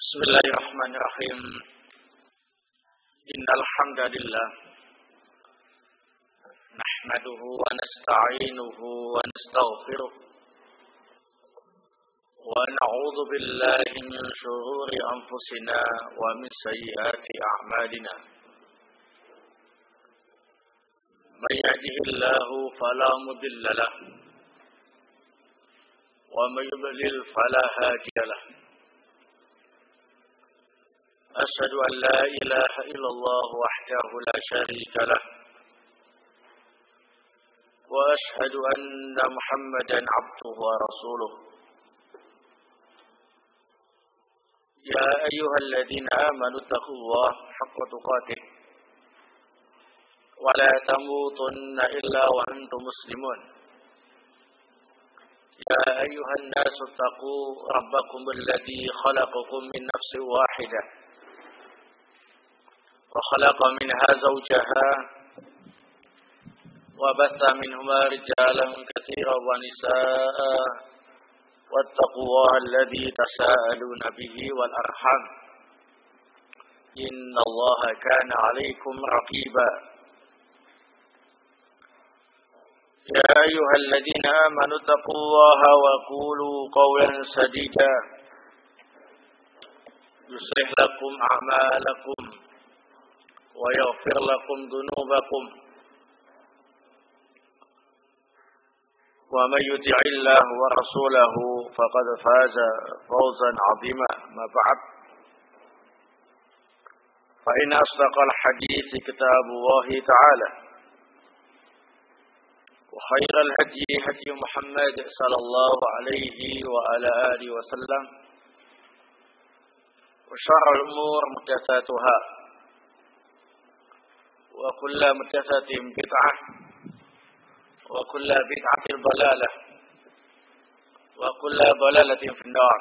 Bismillahirrahmanirrahim. Innal hamdalillah nahmaduhu wa nasta'inuhu wa nastaghfiruh wa na'udzu billahi min shururi anfusina wa min sayyiati a'malina. May yahdihillahu fala mudilla lahu wa may yudlil fala hadiya lahu. أشهد أن لا إله إلا الله وحده لا شريك له وأشهد أن محمدا عبده ورسوله يا أيها الذين آمنوا اتقوا الله حق تقاته ولا تموتن إلا وأنتم مسلمون يا أيها الناس اتقوا ربكم الذي خلقكم من نفس واحدة وخلق منها زوجها وبث منهما رجالا كثيرا ونساء واتقوا الله الذي تساءلون به والأرحام إن الله كان عليكم رقيبا يا أيها الذين آمنوا اتقوا الله وقولوا قولا سديدا يصلح لكم أعمالكم ويغفر لكم ذنوبكم ومن يطع الله ورسوله فقد فاز فوزا عظيما. ما بعد فإن أصدق الحديث كتاب الله تعالى وخير الهدي هدي محمد صلى الله عليه وعلى آله وسلم وشر الأمور محدثاتها وكل محدثة بدعة وكل بدعة ضلالة وكل ضلالة في النار.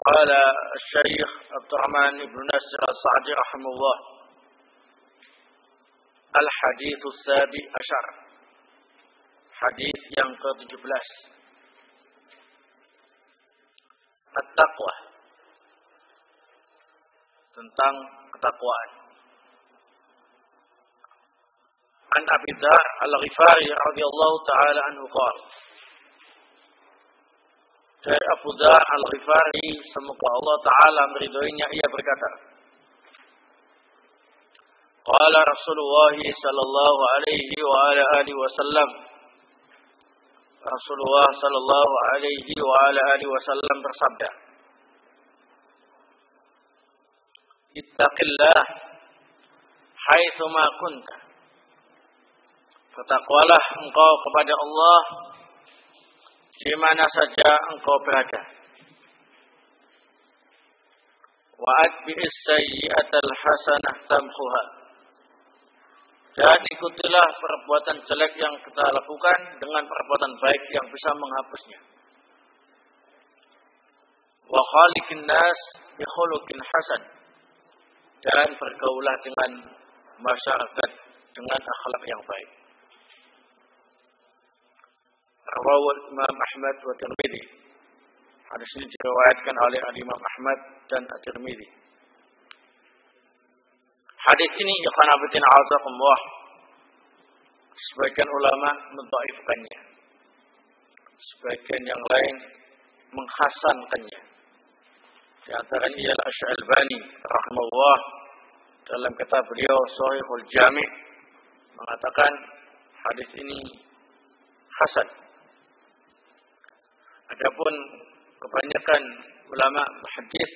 قال الشيخ عبد الرحمن بن ناصر السعدي رحمه الله: الحديث السابع عشر، hadis yang ke-17, at-taqwa, tentang ketakwaan. An Abi Dzar Al-Ghifari radhiyallahu taala anhu qala, dari Abu Dzar Al-Ghifari, semoga Allah taala meridhoinya, ia berkata, qala Rasulullah sallallahu alaihi wa ala alihi wasallam, Rasulullah sallallahu alaihi wa ala alihi wasallam bersabda, ittaqillah haitsu ma kunta, bertakwalah engkau kepada Allah di mana saja engkau berada. Wa atbi'is sayyi'atal hasanah tamhuha, dan ikutilah perbuatan jelek yang kita lakukan dengan perbuatan baik yang bisa menghapusnya. Wa khaliqin nas bi khuluqin hasan, dan bergaulah dengan masyarakat dengan akhlak yang baik. Rawahu Imam Ahmad wa Tirmidzi. Hadis ini diriwayatkan oleh Imam Ahmad dan At-Tirmidzi. Hadis ini ikhwan fillah azakumullah, sebagian ulama mendhaifkannya, sebagian yang lain menghasankannya. Di antaranya ialah Asy-Syalbani rahimahullah dalam kitab beliau Shahihul Jami' mengatakan hadis ini hasan. Adapun kebanyakan ulama hadis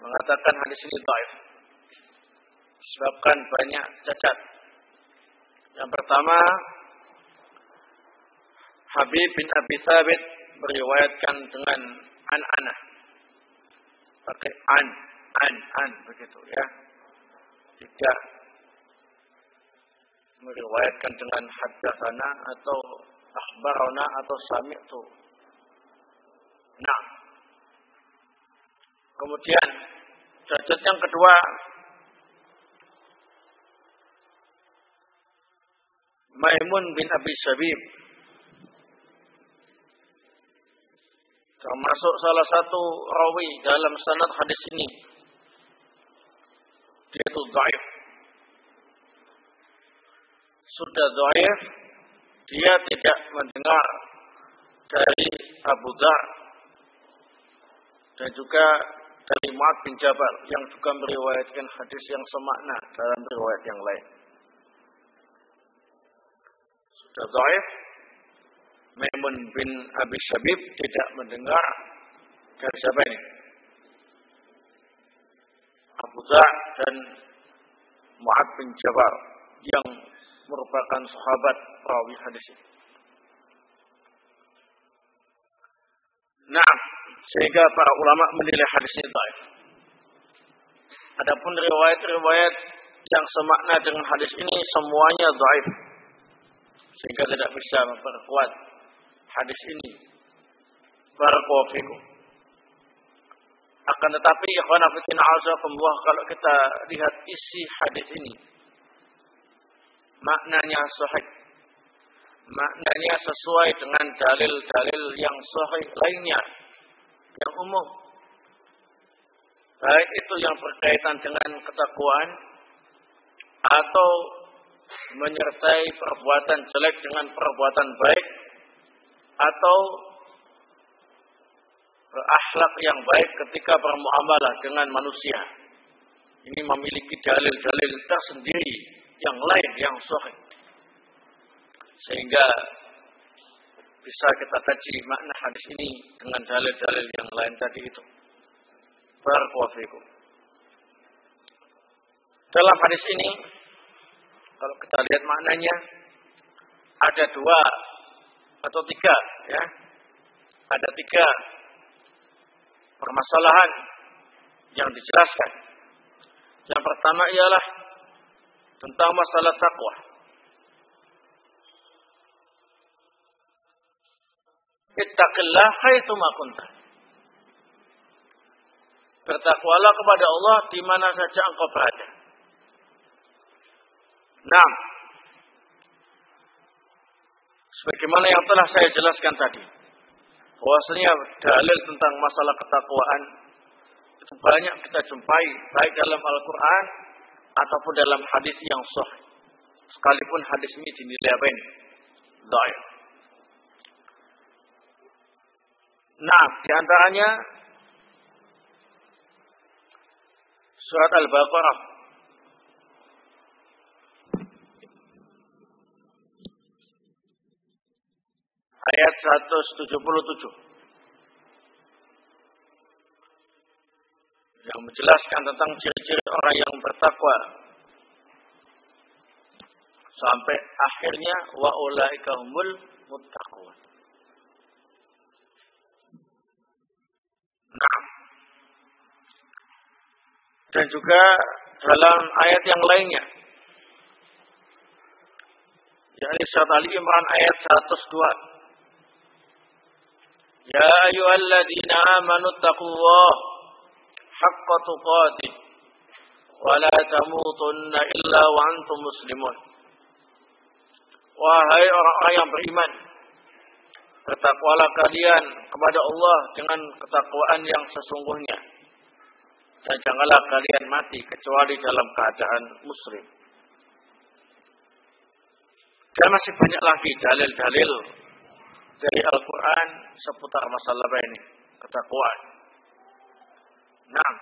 mengatakan hadis ini dhaif, disebabkan banyak cacat. Yang pertama, Habib bin Abi Thabit meriwayatkan dengan an-anah, pakai an begitu ya, tidak meriwayatkan dengan haddatsana atau akhbarana atau sami'tu. Nah, kemudian cacat yang kedua, Maimun bin Abi Syabib termasuk salah satu rawi dalam sanad hadis ini, dia itu dhaif. Sudah dhaif, dia tidak mendengar dari Abu Dzar dan juga dari Mu'adz bin Jabal yang juga meriwayatkan hadis yang semakna dalam riwayat yang lain. Sudah dhaif. Maimun bin Abi Syabib tidak mendengar dari siapa ini? Abu Dzar dan Mu'adz bin Jabal yang merupakan sahabat perawi hadis ini. Nah, sehingga para ulama menilai hadis ini dhaif. Adapun riwayat-riwayat yang semakna dengan hadis ini semuanya dhaif, sehingga tidak bisa memperkuat hadis ini. Barakallahu fikum. Akan tetapi ikhwan fillah azakumullah, kalau kita lihat isi hadis ini, maknanya sahih, maknanya sesuai dengan dalil-dalil yang sahih lainnya, yang umum, baik itu yang berkaitan dengan ketakwaan atau menyertai perbuatan jelek dengan perbuatan baik, atau berakhlak yang baik ketika bermuamalah dengan manusia. Ini memiliki dalil-dalil tersendiri yang lain yang sahih, sehingga bisa kita kaji makna hadis ini dengan dalil-dalil yang lain tadi itu. Barakallahu fikum. Dalam hadis ini, kalau kita lihat maknanya, ada dua atau tiga, ya. Ada tiga permasalahan yang dijelaskan. Yang pertama ialah tentang masalah takwa. Ittaqillah haitsu ma kunta. Bertakwalah kepada Allah di mana saja engkau berada. Nah, sebagaimana yang telah saya jelaskan tadi, bahwasanya dalil tentang masalah ketakwaan itu banyak kita jumpai baik dalam Al-Quran ataupun dalam hadis yang sahih. Sekalipun hadis ini dinilai apa ini? Dhaif. Nah, di antaranya surat Al-Baqarah ayat 177 yang menjelaskan tentang ciri-ciri orang yang bertakwa sampai akhirnya wa ulaika humul muttaqun. Nah, dan juga dalam ayat yang lainnya, yakni surat Ali Imran ayat 102. Ya ayyuhalladzina amanu taqullaha haqqa tuqatih wa la tamutunna illa wa antum muslimun. Wahai orang-orang yang beriman, bertakwalah kalian kepada Allah dengan ketakwaan yang sesungguhnya, dan janganlah kalian mati kecuali dalam keadaan muslim. Dan masih banyak lagi dalil-dalil dari Al-Quran seputar masalah ini, ketakwaan. Nah,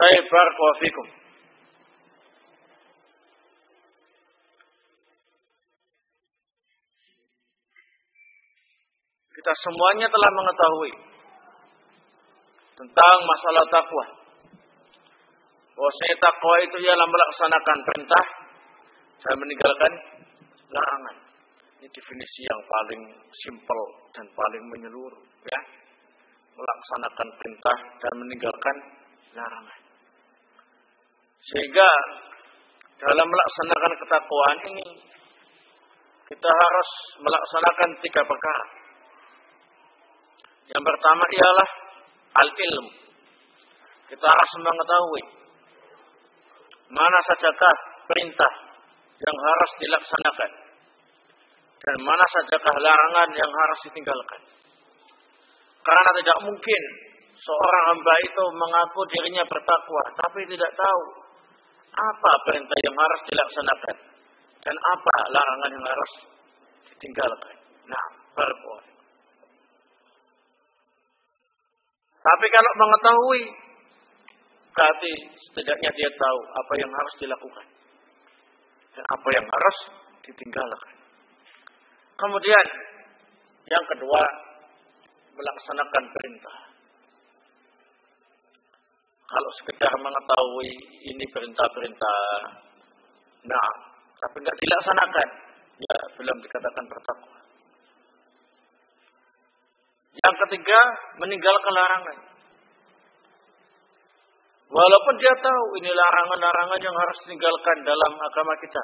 barakallahu fikum. Kita semuanya telah mengetahui tentang masalah takwa. Bahwasanya takwa itu ialah melaksanakan perintah dan meninggalkan larangan. Ini definisi yang paling simpel dan paling menyeluruh, ya. Melaksanakan perintah dan meninggalkan larangan. Sehingga dalam melaksanakan ketakwaan ini kita harus melaksanakan tiga perkara. Yang pertama ialah al-ilm. Kita harus mengetahui mana sajakah perintah yang harus dilaksanakan dan mana sajakah larangan yang harus ditinggalkan. Karena tidak mungkin seorang hamba itu mengaku dirinya bertakwa, tapi tidak tahu apa perintah yang harus dilaksanakan dan apa larangan yang harus ditinggalkan. Nah, berbuat. Tapi kalau mengetahui, berarti setidaknya dia tahu apa yang harus dilakukan dan apa yang harus ditinggalkan. Kemudian yang kedua, melaksanakan perintah. Kalau sekedar mengetahui ini perintah-perintah, nah, tapi tidak dilaksanakan, ya belum dikatakan bertakwa. Yang ketiga, meninggalkan larangan. Walaupun dia tahu ini larangan-larangan yang harus ditinggalkan dalam agama kita,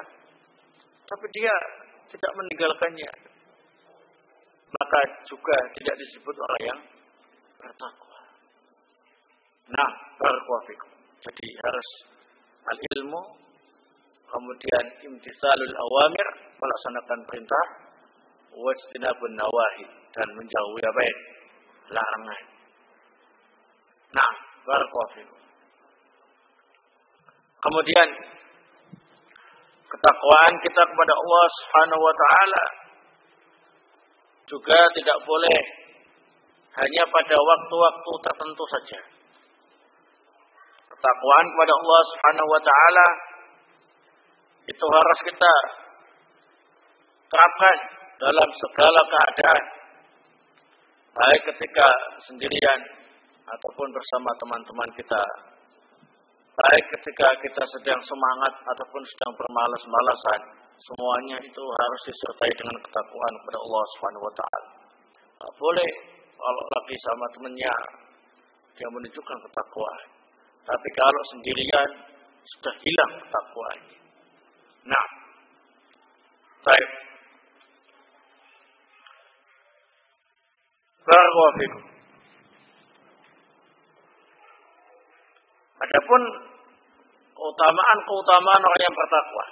tapi dia tidak meninggalkannya, maka juga tidak disebut orang yang bertakwa. Nah, barakallahu. Jadi harus al-ilmu, kemudian imtisalul awamir, melaksanakan perintah, wajtinabun nawahi, dan menjauhi apa ya? Larangan. Nah, barakallahu. Kemudian ketakwaan kita kepada Allah Subhanahu wa taala juga tidak boleh hanya pada waktu-waktu tertentu saja. Ketakwaan kepada Allah Subhanahu wa taala itu harus kita terapkan dalam segala keadaan, baik ketika sendirian ataupun bersama teman-teman kita, baik ketika kita sedang semangat ataupun sedang bermalas-malasan, semuanya itu harus disertai dengan ketakwaan kepada Allah Subhanahu wa taala. Tak boleh kalau lagi sama temannya dia menunjukkan ketakwaan, tapi kalau sendirian sudah hilang ketakwaannya. Nah, baik. Barakallahu fikum. Adapun keutamaan orang yang bertakwa,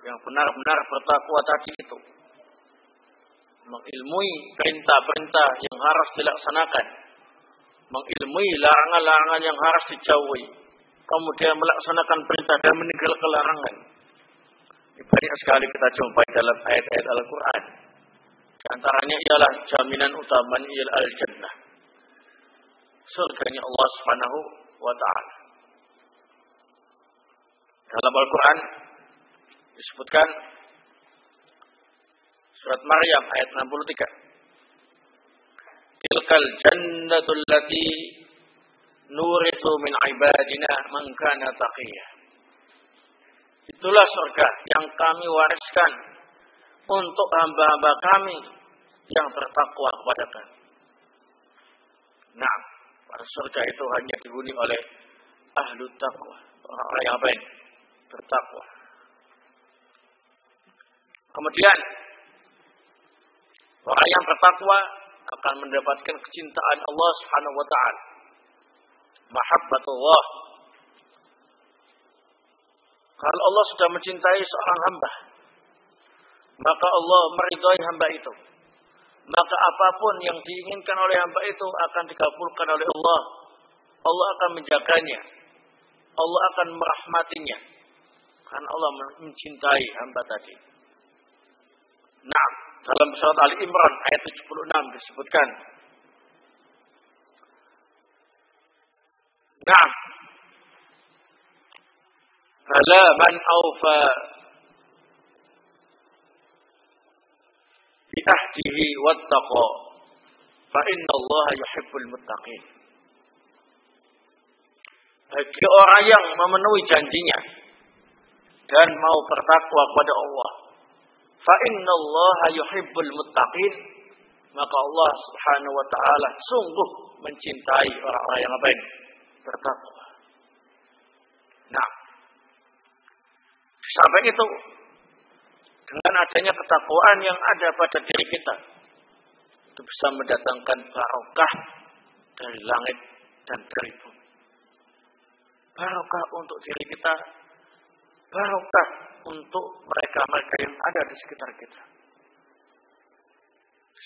yang benar-benar bertakwa tadi itu mengilmui perintah-perintah yang harus dilaksanakan, mengilmui larangan-larangan yang harus dijauhi, kemudian melaksanakan perintah dan meninggalkan larangan. Banyak sekali kita jumpai dalam ayat-ayat Al-Quran. Di antaranya ialah jaminan utama ialah al-jannah, surganya Allah Subhanahu wa taala. Dalam Al-Quran disebutkan surat Maryam ayat 63. Tilkal jannatul lati nurithu min ibadina man kana taqiyya. Itulah surga yang kami wariskan untuk hamba-hamba kami yang bertakwa kepada kami. Nah, pada surga itu hanya dihuni oleh ahlu taqwa, orang-orang yang apa ini? Bertakwa. Kemudian orang yang bertakwa akan mendapatkan kecintaan Allah Subhanahu wa taala. Mahabbatullah. Kalau Allah sudah mencintai seorang hamba, maka Allah meridhai hamba itu. Maka apapun yang diinginkan oleh hamba itu akan dikabulkan oleh Allah. Allah akan menjaganya. Allah akan merahmatinya. Karena Allah mencintai hamba tadi. Nah, dalam surat Ali Imran ayat 76 disebutkan. Nah, fala man awfa bi ahdihi wattaqa fa inna Allah yuhibbul muttaqin. Bagi orang yang memenuhi janjinya dan mau bertakwa kepada Allah, fa inna Allah yuhibbul muttaqin, maka Allah Subhanahu wa taala sungguh mencintai orang-orang yang apa ini? Bertakwa. Nah, sampai itu dengan adanya ketakwaan yang ada pada diri kita, itu bisa mendatangkan barokah dari langit dan dari bumi. Barokah untuk diri kita, barokah untuk mereka-mereka yang ada di sekitar kita.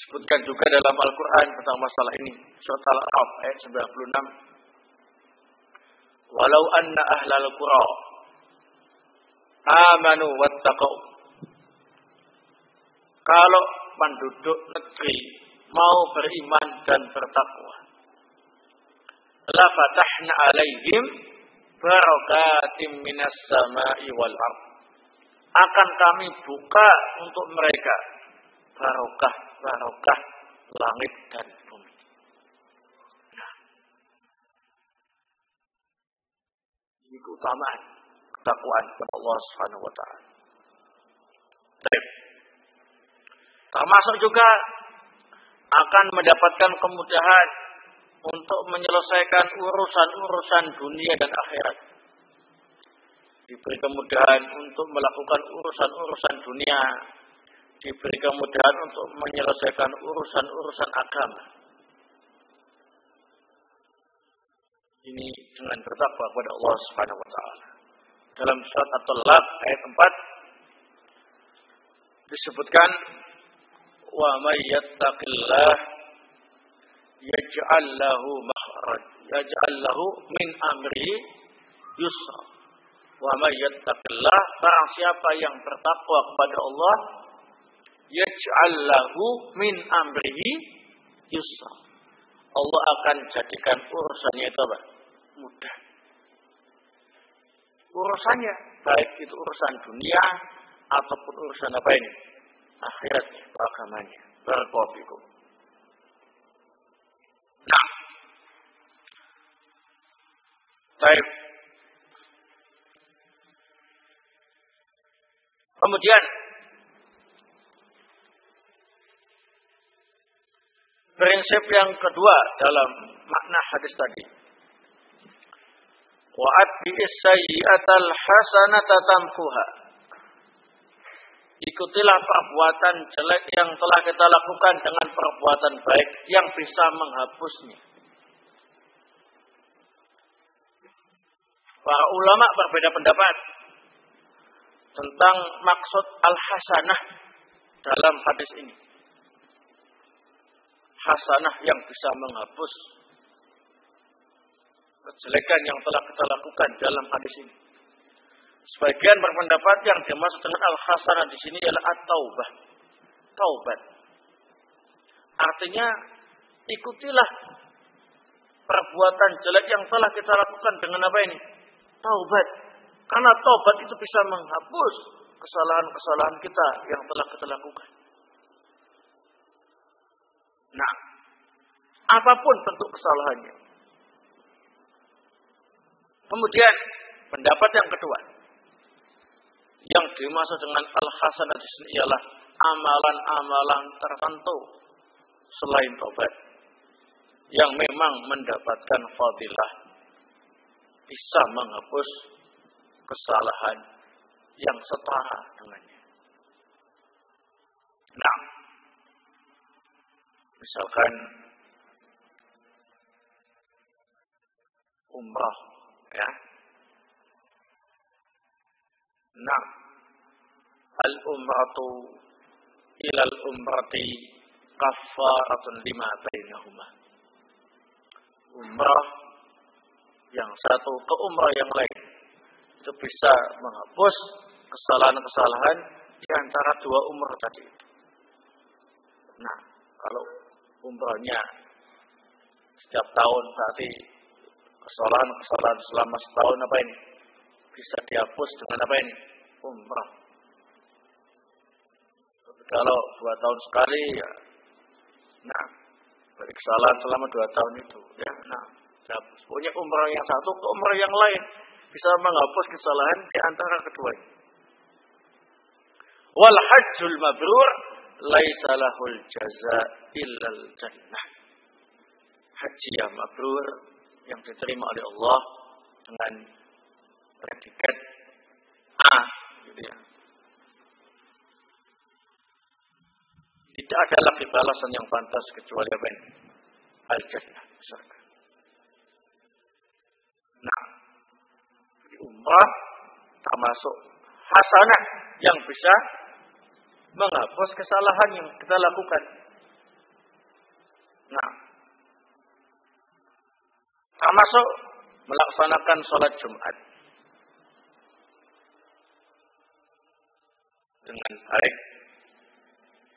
Disebutkan juga dalam Al-Quran tentang masalah ini. Surat Al-A'raf ayat 96. Walau anna ahlal qura amanu wattaqau. Kalau penduduk negeri mau beriman dan bertakwa, la fatahna alaihim barakatim minas sama'i wal ard. Akan kami buka untuk mereka barokah langit dan bumi. Nah, ini keutamaan ketakwaan kepada Allah Subhanahu wa taala. Termasuk juga akan mendapatkan kemudahan untuk menyelesaikan urusan-urusan dunia dan akhirat. Diberi kemudahan untuk melakukan urusan-urusan dunia, diberi kemudahan untuk menyelesaikan urusan-urusan agama. Ini dengan bertakwa kepada Allah Subhanahu wa taala. Dalam surat At-Talaq ayat 4 disebutkan wa may yattaqillah yaj'al lahu makhraj yaj'al lahu min amrihi yusra. Wa may yattaqillah, barang siapa yang bertakwa kepada Allah, yaj'al lahu min amrihi yusra. Allah akan jadikan urusannya itu apa? Mudah. Urusannya, baik itu urusan dunia ataupun urusan apa ini? Akhiratnya, agamanya. Barakallahu. Nah, baik. Kemudian prinsip yang kedua dalam makna hadis tadi, wa atbi'is sayyi'atal hasanata tamhuha. Ikutilah perbuatan jelek yang telah kita lakukan dengan perbuatan baik yang bisa menghapusnya. Para ulama berbeda pendapat tentang maksud al-hasanah dalam hadis ini. Hasanah yang bisa menghapus kejelekan yang telah kita lakukan dalam hadis ini. Sebagian berpendapat yang dimaksud dengan al-hasanah di sini adalah at-taubah. Taubat. Artinya ikutilah perbuatan jelek yang telah kita lakukan dengan apa ini? Taubat. Karena taubat itu bisa menghapus kesalahan-kesalahan kita yang telah kita lakukan. Nah, apapun bentuk kesalahannya. Kemudian pendapat yang kedua, yang dimaksud dengan al-hasanah di sini ialah amalan-amalan tertentu selain taubat yang memang mendapatkan fadilah, bisa menghapus kesalahan yang setara dengannya. Nah, misalkan umrah, ya. Nah, al-umratu ilal umrati kaffaratun lima bainahuma. Umrah yang satu ke umrah yang lain itu bisa menghapus kesalahan-kesalahan di antara dua umrah tadi. Nah, kalau umrahnya setiap tahun berarti kesalahan-kesalahan selama setahun apa ini? Bisa dihapus dengan apa ini? Umrah. Kalau 2 tahun sekali ya, nah, beri kesalahan selama 2 tahun itu, ya, nah, dihapus. Pokoknya umrah yang satu ke umrah yang lain bisa menghapus kesalahan di antara keduanya. Wal hajjul mabrur laisa lahul jazaa illal jannah. Haji yang mabrur yang diterima oleh Allah dengan predikat A, gitu ya. Tidak ada lagi balasan yang pantas kecuali apa ini? Al-Jannah, surga. Nah, di umrah termasuk hasanah yang bisa menghapus kesalahan yang kita lakukan Nah, termasuk melaksanakan sholat Jumat dengan baik,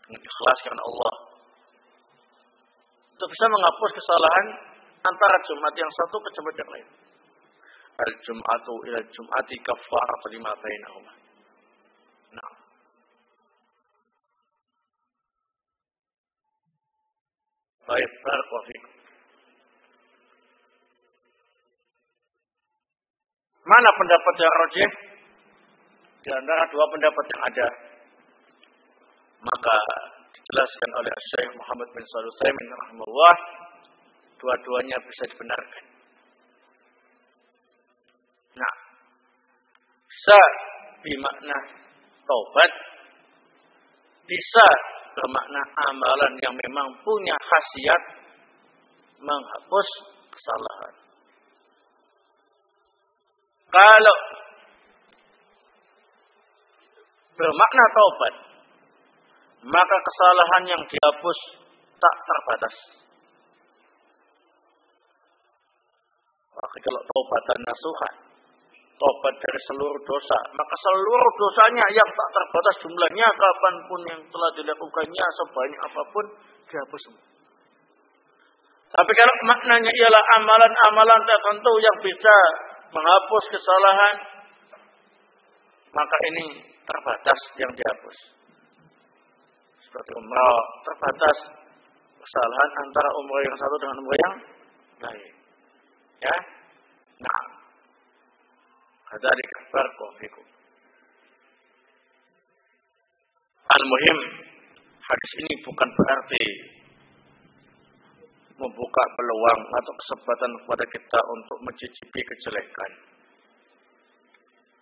dengan ikhlas karena Allah, untuk bisa menghapus kesalahan antara Jumat yang satu ke Jumat yang lain. Al-Jum'atu ila Jum'ati kaffaratu lima bainahuma. Nah, baik, barakallahu fikum. Mana pendapat yang rajih di antara dua pendapat yang ada? Maka dijelaskan oleh Syekh Muhammad bin Shalih Al-Utsaimin rahimahullah, dua-duanya bisa dibenarkan. Nah, bisa bermakna taubat, bisa bermakna amalan yang memang punya khasiat menghapus kesalahan. Kalau bermakna taubat, maka kesalahan yang dihapus tak terbatas. Maka kalau taubatan nasuhan, taubat dari seluruh dosa, maka seluruh dosanya yang tak terbatas jumlahnya, kapanpun yang telah dilakukannya, sebanyak apapun, dihapus semua. Tapi kalau maknanya ialah amalan-amalan tertentu yang bisa menghapus kesalahan, maka ini terbatas yang dihapus. Seperti umrah, terbatas kesalahan antara umrah yang satu dengan umrah yang lain. Ya, nah, hadzalika barakallahu fikum. Al-muhim, hadis ini bukan berarti membuka peluang atau kesempatan kepada kita untuk mencicipi kejelekan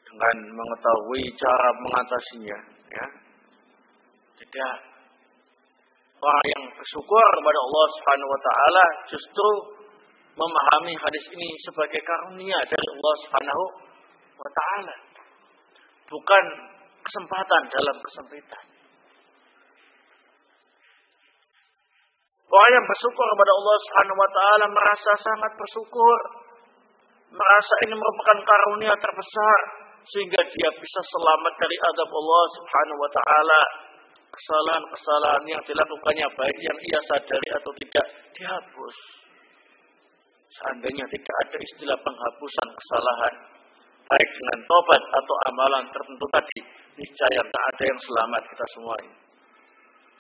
dengan mengetahui cara mengatasinya. Ya, tidak. Orang yang bersyukur kepada Allah Subhanahu wa taala justru memahami hadis ini sebagai karunia dari Allah Subhanahu wa taala, bukan kesempatan dalam kesempitan. Orang yang bersyukur kepada Allah Subhanahu wa taala merasa sangat bersyukur, merasa ini merupakan karunia terbesar sehingga dia bisa selamat dari azab Allah Subhanahu wa taala. Kesalahan-kesalahan yang dilakukannya, baik yang ia sadari atau tidak, dihapus. Seandainya tidak ada istilah penghapusan kesalahan, baik dengan tobat atau amalan tertentu tadi, niscaya tak ada yang selamat kita semua ini.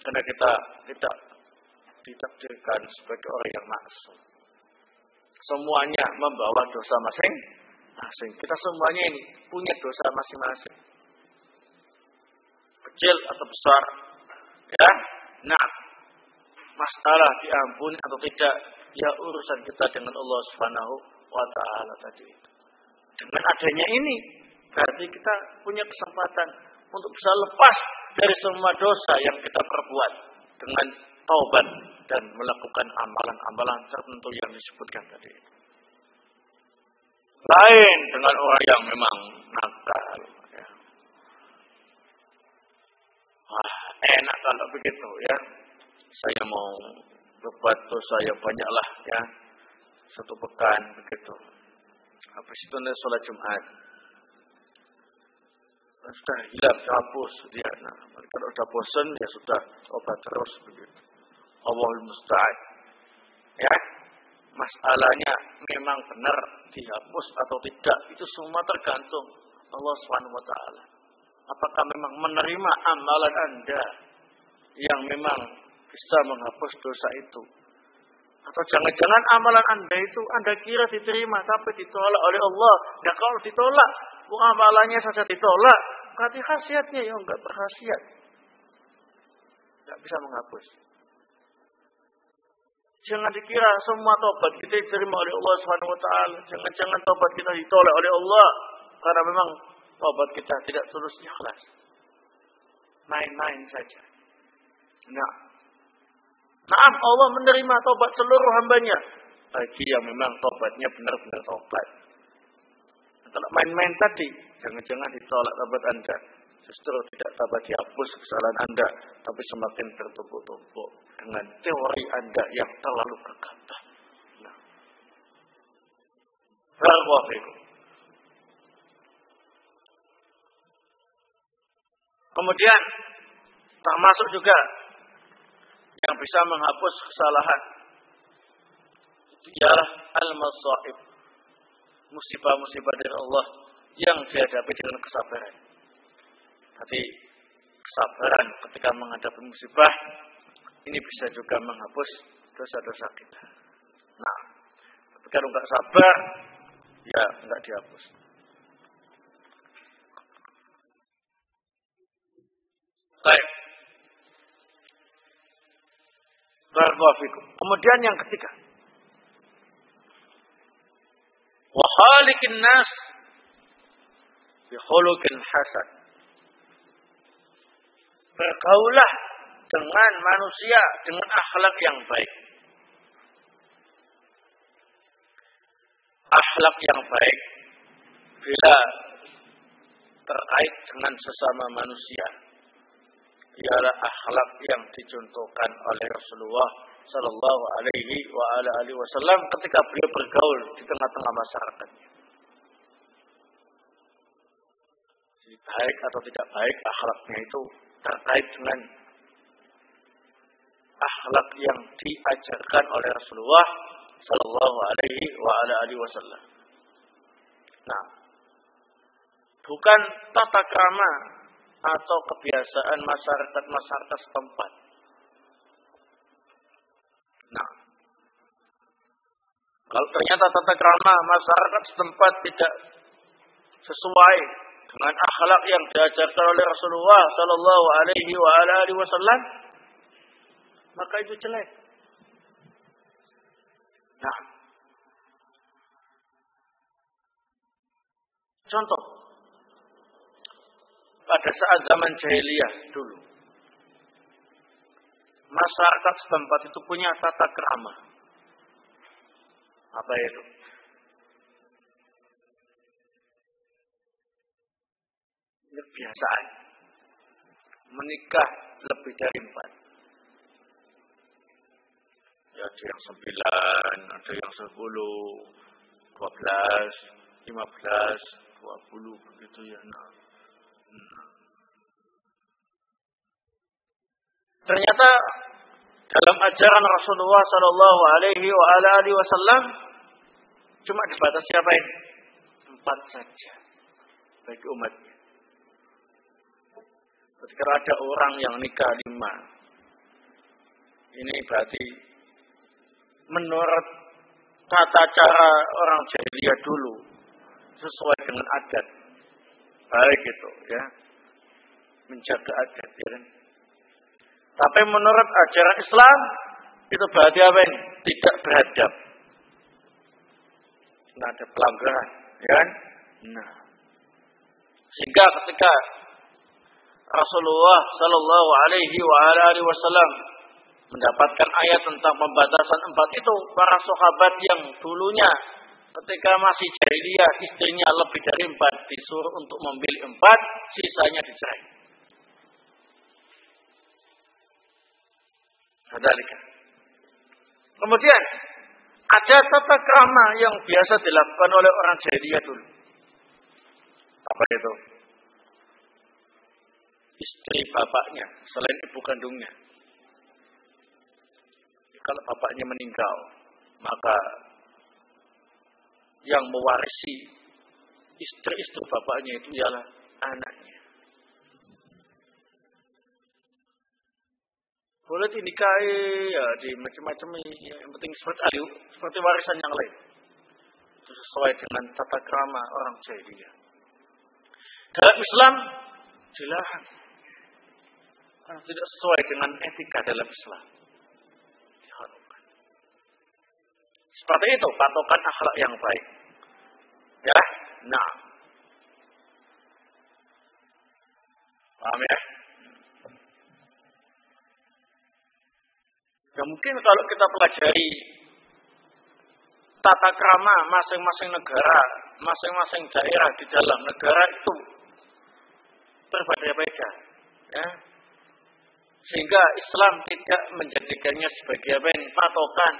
Karena kita tidak ditakdirkan sebagai orang yang maksum. Semuanya membawa dosa masing-masing. Kita semuanya ini punya dosa masing-masing, kecil atau besar. Ya, nah, masalah diampuni atau tidak, ya urusan kita dengan Allah Subhanahu wa taala tadi. Dengan adanya ini, berarti kita punya kesempatan untuk bisa lepas dari semua dosa yang kita perbuat dengan taubat dan melakukan amalan-amalan tertentu yang disebutkan tadi. Lain dengan orang yang memang nakal. Ya. Wah, enak kalau begitu ya. Saya mau berbuat dosa yang banyaklah ya, satu pekan begitu. Habis itu nanti sholat Jumat, sudah hilang, hapus dia. Nah, kalau sudah bosan ya sudah obat terus begitu. Allahul musta'an. Ya, masalahnya memang benar dihapus atau tidak, itu semua tergantung Allah Subhanahu wa taala. Apakah memang menerima amalan Anda yang memang bisa menghapus dosa itu? Atau jangan-jangan amalan Anda itu Anda kira diterima tapi ditolak oleh Allah. Nah, kalau ditolak, amalannya saja ditolak, berarti khasiatnya yang enggak berkhasiat. Enggak bisa menghapus. Jangan dikira semua tobat kita diterima oleh Allah Subhanahu wa taala. Jangan-jangan tobat kita ditolak oleh Allah karena memang tobat kita tidak tulus ikhlas. Main-main saja. Nah, maaf, Allah menerima tobat seluruh hambanya bagi yang memang tobatnya benar-benar tobat. Kalau main-main tadi, jangan-jangan ditolak tobat Anda. Justru tidak dapat dihapus kesalahan Anda, tapi semakin tertumpuk-tumpuk. dengan teori Anda yang terlalu gegabah. Nah, barakallahu fikum. Kemudian termasuk juga yang bisa menghapus kesalahan ialah al-masaib, musibah-musibah dari Allah yang dihadapi dengan kesabaran. Tapi kesabaran ketika menghadapi musibah ini bisa juga menghapus dosa-dosa kita. Nah, kalau nggak sabar, ya nggak dihapus. Baik. Barakallahu fikum. Kemudian yang ketiga, wa khaliqin nas bi khuluqin hasan. Bergaulah dengan manusia dengan akhlak yang baik. Akhlak yang baik bila terkait dengan sesama manusia ialah akhlak yang dicontohkan oleh Rasulullah Sallallahu Alaihi Wasallam ketika beliau bergaul di tengah-tengah masyarakat. Baik atau tidak baik akhlaknya itu terkait dengan akhlak yang diajarkan oleh Rasulullah Sallallahu Alaihi Wasallam. Nah, bukan tata krama atau kebiasaan masyarakat setempat. Nah, kalau ternyata tata krama masyarakat setempat tidak sesuai dengan akhlak yang diajarkan oleh Rasulullah Sallallahu Alaihi Wasallam, maka itu jelek. Nah, contoh, pada saat zaman jahiliyah dulu, masyarakat setempat itu punya tata krama. Apa itu? Kebiasaan menikah lebih dari 4. Ya, ada yang 9, ada yang 10, 12, 15, 20 begitu ya. Ternyata dalam ajaran Rasulullah Sallallahu Alaihi Wasallam cuma dibatasi apa ini? 4 saja bagi umatnya. Ketika ada orang yang nikah 5, ini berarti menurut tata cara orang jahiliyah dulu sesuai dengan adat. Baik itu ya, menjaga adat ya kan. Tapi menurut ajaran Islam itu berarti apa ini? Tidak beradab. Nah, ada pelanggaran ya kan. Nah, sehingga ketika Rasulullah Sallallahu Alaihi Wasallam mendapatkan ayat tentang pembatasan 4 itu, para sahabat yang dulunya ketika masih jahiliyah istrinya lebih dari 4 disuruh untuk memilih 4, sisanya dicerai. Hadalika. Kemudian ada tata krama yang biasa dilakukan oleh orang jahiliyah dulu. Apa itu? Istri bapaknya selain ibu kandungnya, kalau bapaknya meninggal, maka yang mewarisi istri-istri bapaknya itu ialah anaknya. Boleh dinikahi ya di macam-macam, yang penting seperti warisan yang lain. Itu sesuai dengan tata krama orang jahiliyah. Dalam Islam dilarang. Karena tidak sesuai dengan etika dalam Islam. Diharamkan. Seperti itu patokan akhlak yang baik. Ya, nah. Paham ya? Ya mungkin kalau kita pelajari tata krama masing-masing negara, masing-masing daerah di dalam negara itu berbeda-beda. Ya. Sehingga Islam tidak menjadikannya sebagai patokan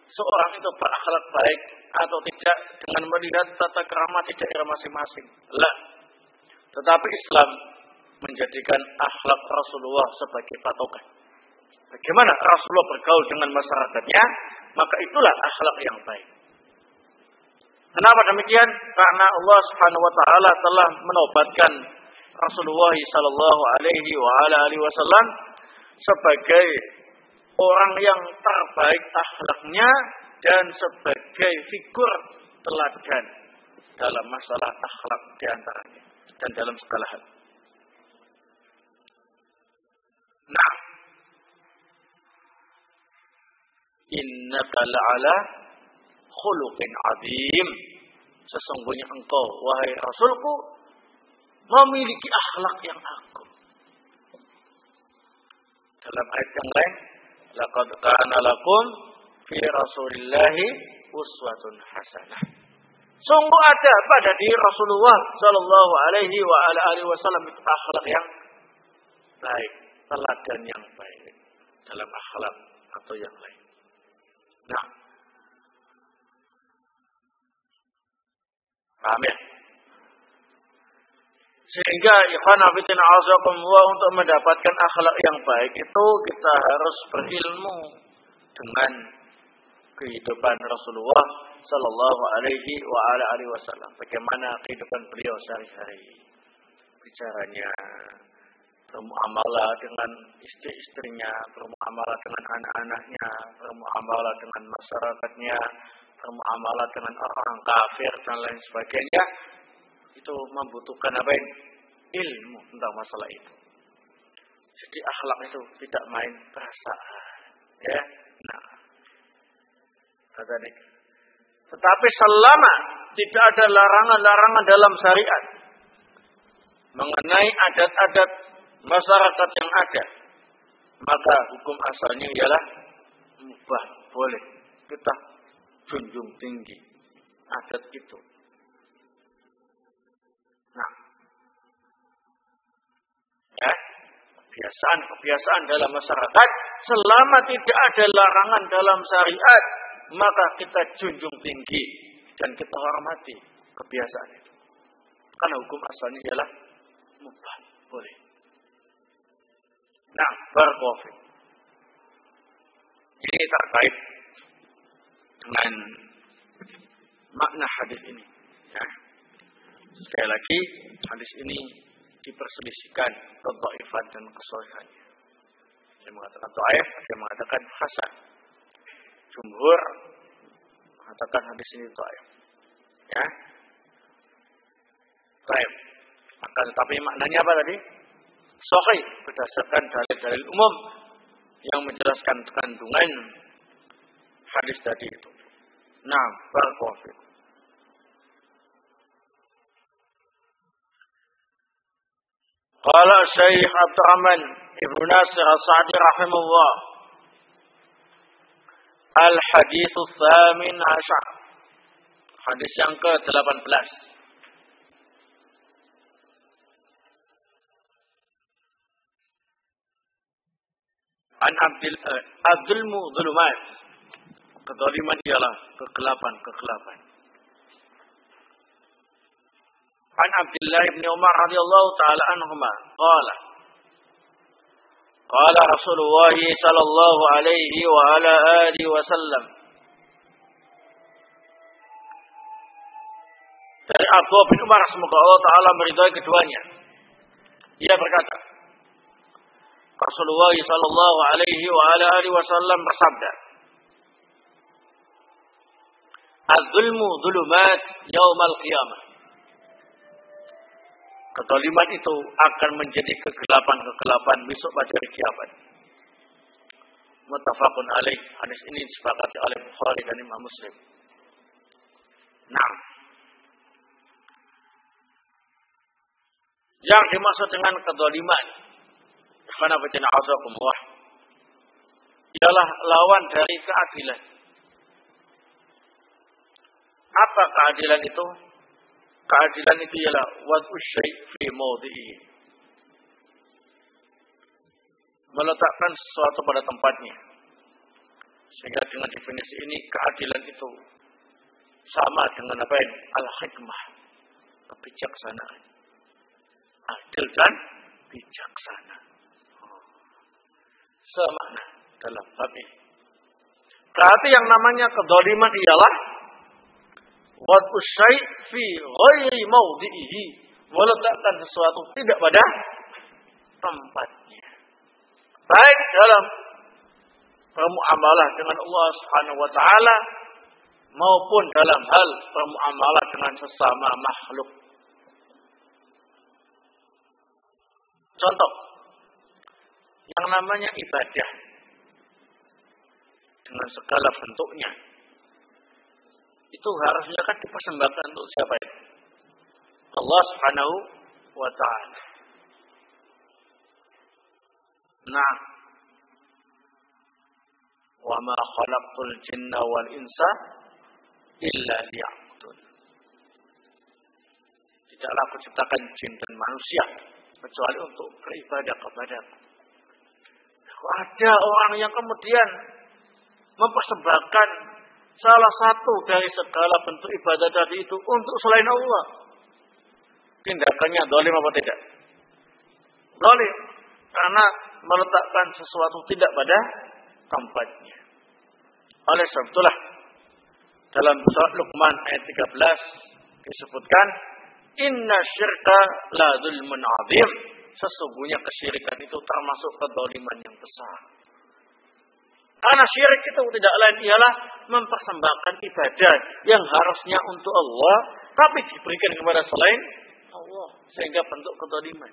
seorang itu berakhlak baik atau tidak dengan melihat tata krama di daerah masing-masing. Lah. Tetapi Islam menjadikan akhlak Rasulullah sebagai patokan. Bagaimana Rasulullah bergaul dengan masyarakatnya, maka itulah akhlak yang baik. Kenapa demikian? Karena Allah Subhanahu wa taala telah menobatkan Rasulullah sallallahu alaihi wasallam sebagai orang yang terbaik akhlaknya dan sebagai figur teladan dalam masalah akhlak di antaranya dan dalam segala hal. Nah, innaka la'ala khuluqin azim. Sesungguhnya engkau, wahai Rasulku, memiliki akhlak yang agung. Dalam ayat yang lain, laqad kana lakum fi Rasulillahi uswatun hasanah. Sungguh ada pada diri Rasulullah sallallahu alaihi wasallam itu akhlak yang baik, teladan yang baik dalam akhlak atau yang lain. Nah, paham ya? Sehingga ikhwan fillah azakumullah, untuk mendapatkan akhlak yang baik itu kita harus berilmu dengan kehidupan Rasulullah sallallahu alaihi wasallam. Bagaimana kehidupan beliau sehari-hari, bicaranya, bermuamalah dengan istri-istrinya, bermuamalah dengan anak-anaknya, bermuamalah dengan masyarakatnya, bermuamalah dengan orang kafir dan lain sebagainya. Itu membutuhkan apa ini? Ilmu tentang masalah itu. Jadi akhlak itu tidak main perasaan, ya. Nah, kata ini. Tetapi selama tidak ada larangan-larangan dalam syariat mengenai adat-adat masyarakat yang ada, maka hukum asalnya ialah mubah, boleh kita junjung tinggi adat itu. Nah, ya, kebiasaan dalam masyarakat selama tidak ada larangan dalam syariat, maka kita junjung tinggi dan kita hormati kebiasaan itu. Karena hukum asalnya ialah mubah, boleh. Nah, barakallahu. Ini terkait dengan makna hadis ini. Ya. Sekali lagi, hadis ini diperselisihkan dhaifan dan kesahihannya. Yang mengatakan dhaif, yang mengatakan hasan. Jumhur mengatakan hadis ini dhaif. Ya. Dhaif. Maka tetapi maknanya apa tadi? Sahih berdasarkan dalil-dalil umum yang menjelaskan kandungan hadis tadi itu. Nah, barakallahu. Qala Syekh Abdurrahman Ibnu Nasir As-Sa'di rahimahullah, Al-Hadits Ats-Tsamin Asyar. Hadis yang ke-18. An Abdul Zulumat. Kezaliman ialah kegelapan. An Abdullah bin Umar radhiyallahu taala anhuma qala qala Rasulullah sallallahu alaihi wa ala alihi wasallam. Dari Abdullah bin Umar, semoga Allah taala meridai keduanya, ia berkata, Rasulullah sallallahu alaihi wa ala alihi wasallam bersabda, Az-zulmu zulumat yaumal qiyamah. Kezaliman itu akan menjadi kegelapan-kegelapan besok pada hari kiamat. Muttafaqun alaih. Hadis ini disepakati oleh Bukhari dan Imam Muslim. Nah, yang dimaksud dengan kezaliman, karena bacaan azakumullah, ialah lawan dari keadilan. Apa keadilan itu? Keadilan itu ialah wad'u syai' fi mawdi'ihi. meletakkan sesuatu pada tempatnya. Sehingga dengan definisi ini keadilan itu sama dengan apa ini? Al-hikmah, kebijaksanaan. Adil dan bijaksana. Semakna dalam bab ini. Berarti yang namanya kedzaliman ialah wad'u syai' fi ghairi mawdi'ihi, meletakkan sesuatu tidak pada tempatnya. Baik dalam bermuamalah dengan Allah Subhanahu wa taala maupun dalam hal bermuamalah dengan sesama makhluk. Contoh, yang namanya ibadah dengan segala bentuknya itu harusnya kan dipersembahkan untuk siapa itu? Allah Subhanahu wa taala. Nah, wa ma khalaqtul jinna wal insa illa liya'budun. Tidaklah aku ciptakan jin dan manusia kecuali untuk beribadah kepadaku. Ada orang yang kemudian mempersembahkan salah satu dari segala bentuk ibadah tadi itu untuk selain Allah. Tindakannya zalim apa tidak? Zalim. Karena meletakkan sesuatu tidak pada tempatnya. Oleh sebab itulah dalam surat Luqman ayat 13 disebutkan inna syirka la dzulmun 'adzim. Sesungguhnya kesyirikan itu termasuk kedzaliman yang besar. Karena syirik itu tidak lain ialah mempersembahkan ibadah yang harusnya untuk Allah tapi diberikan kepada selain Allah, sehingga bentuk kedzaliman.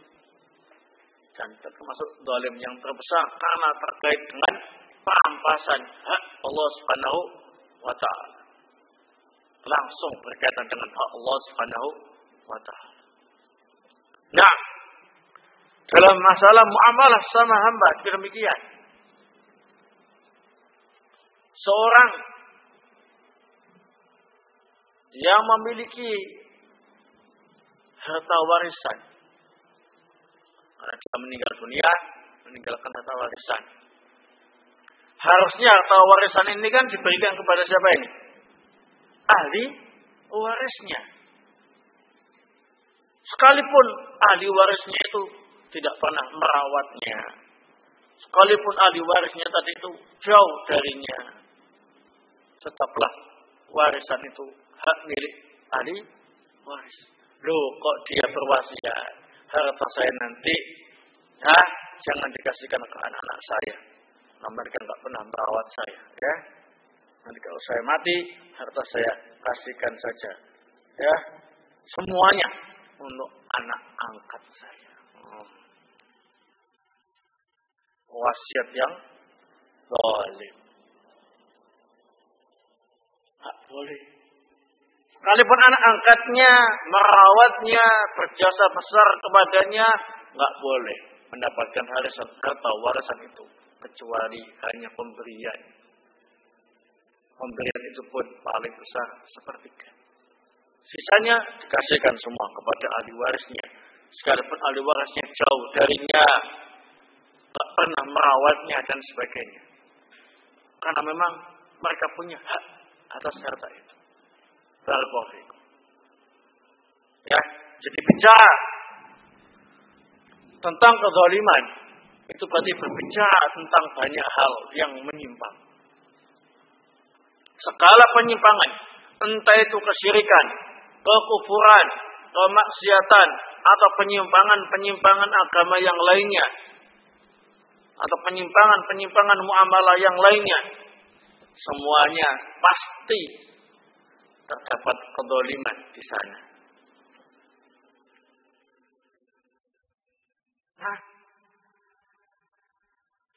Dan termasuk zalim yang terbesar karena terkait dengan perampasan hak Allah Subhanahu wa taala. Langsung berkaitan dengan hak Allah Subhanahu wa taala. Nah, dalam masalah muamalah sama hamba demikian. Seorang yang memiliki harta warisan, karena dia meninggal dunia, meninggalkan harta warisan. Harusnya harta warisan ini kan diberikan kepada siapa ini? Ahli warisnya. Sekalipun ahli warisnya itu tidak pernah merawatnya, sekalipun ahli warisnya tadi itu jauh darinya, tetaplah warisan itu hak milik ahli waris. Loh, kok dia berwasiat, harta saya nanti, jangan dikasihkan ke anak-anak saya. Mereka nggak pernah merawat saya, ya. Nanti kalau saya mati, harta saya kasihkan saja, ya. Semuanya untuk anak angkat saya. Wasiat yang zalim. Tak boleh. Sekalipun anak angkatnya merawatnya, berjasa besar kepadanya, nggak boleh mendapatkan harta warisan itu kecuali hanya pemberian. Pemberian itu pun paling besar sepertiga. Sisanya dikasihkan semua kepada ahli warisnya. Sekalipun ahli warisnya jauh darinya, tak pernah merawatnya dan sebagainya. Karena memang mereka punya hak atas harta itu. Barakallahu. Ya, jadi bicara tentang kezaliman itu berarti berbicara tentang banyak hal yang menyimpang. Segala penyimpangan, entah itu kesyirikan, kekufuran, kemaksiatan, atau penyimpangan-penyimpangan agama yang lainnya, atau penyimpangan-penyimpangan muamalah yang lainnya, semuanya pasti terdapat kedzaliman di sana.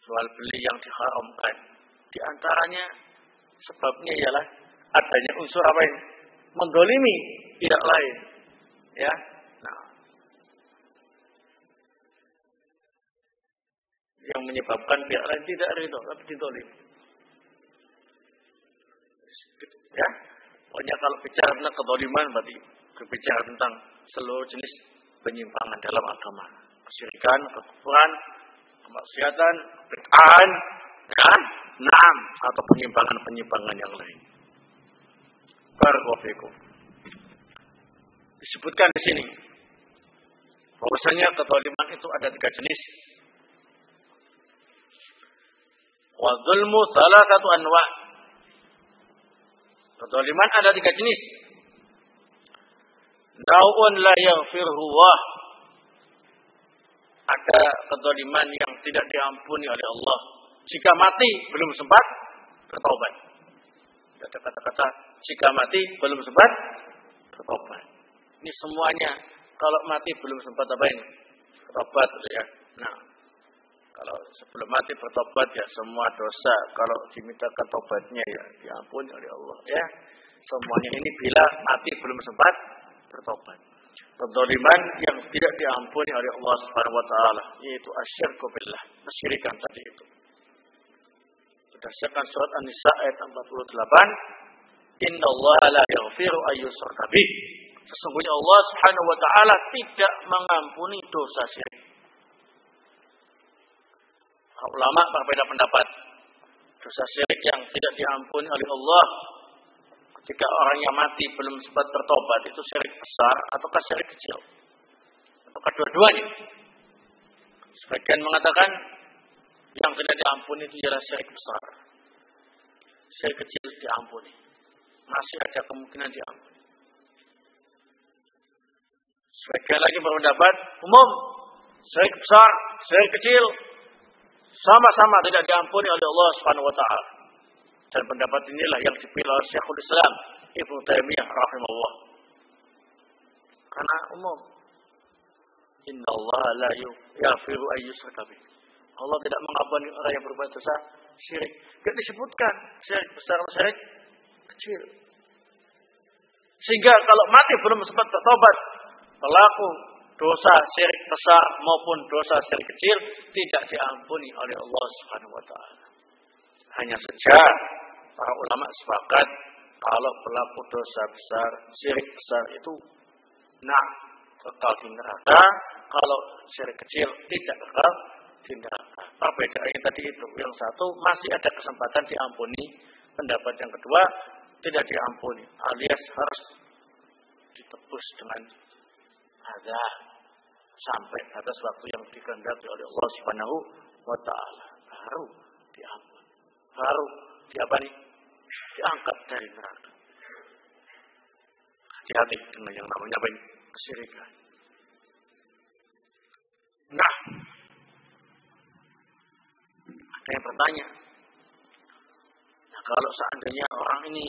Jual beli yang diharamkan, di antaranya sebabnya ialah adanya unsur apa ini? Mendolimi, tidak lain. Ya, nah, yang menyebabkan pihak lain tidak ridho, tapi didolimi. Ya, pokoknya kalau bicara tentang kedzaliman berarti berbicara tentang seluruh jenis penyimpangan dalam agama, kesyirikan, kekufuran, kemaksiatan, bid'ah, ya, na'am, atau penyimpangan-penyimpangan yang lain. Barakallahu fikum. Disebutkan di sini bahwasanya kezaliman itu ada 3 jenis. Wa dzulmu salasatu anwa'. Kezaliman ada 3 jenis. Nau'un la yaghfiruhu Allah. Ada kezaliman yang tidak diampuni oleh Allah jika mati belum sempat bertobat. Ada kata-kata jika mati belum sempat bertobat. Ini semuanya kalau mati belum sempat apa ini? Bertobat ya. Nah, kalau sebelum mati bertobat ya semua dosa kalau dimintakan tobatnya ya diampuni oleh Allah ya. Semuanya ini bila mati belum sempat bertobat. Kezaliman yang tidak diampuni oleh Allah Subhanahu wa taala yaitu asyirku billah, kesyirikan tadi itu. Berdasarkan surat An-Nisa ayat 48, innallaha la yaghfiru ayyushraka bih. Sesungguhnya Allah Subhanahu wa taala tidak mengampuni dosa syirik. Ulama berbeda pendapat. Dosa syirik yang tidak diampuni oleh Allah ketika orangnya mati belum sempat bertobat itu syirik besar ataukah syirik kecil? Ataukah dua-duanya? Sebagian mengatakan yang tidak diampuni itu ialah syirik besar. Syirik kecil diampuni. Masih ada kemungkinan diampuni. Sebagian lagi berpendapat umum syirik besar, syirik kecil sama-sama tidak diampuni oleh Allah Subhanahu wa taala. Dan pendapat inilah yang dipilih oleh Syekhul Islam Ibnu Taimiyah rahimahullah. Karena umum. Innallaha la yaghfiru ayyushraka bih. Allah tidak mengampuni orang yang berbuat dosa syirik. Tidak disebutkan syirik besar atau syirik kecil. Sehingga kalau mati belum sempat bertobat, pelaku dosa syirik besar maupun dosa syirik kecil tidak diampuni oleh Allah Subhanahu wa taala. Hanya saja para ulama sepakat kalau pelaku dosa besar syirik besar itu kekal di neraka, kalau syirik kecil tidak kekal di neraka. Perbedaannya tadi itu, yang satu masih ada kesempatan diampuni, pendapat yang kedua tidak diampuni, alias harus ditebus dengan azab sampai batas waktu yang dikehendaki oleh Allah Subhanahu wa taala baru diampuni, baru diangkat dari neraka. Hati-hati dengan yang namanya kesyirikan. Nah, ada yang bertanya, nah kalau seandainya orang ini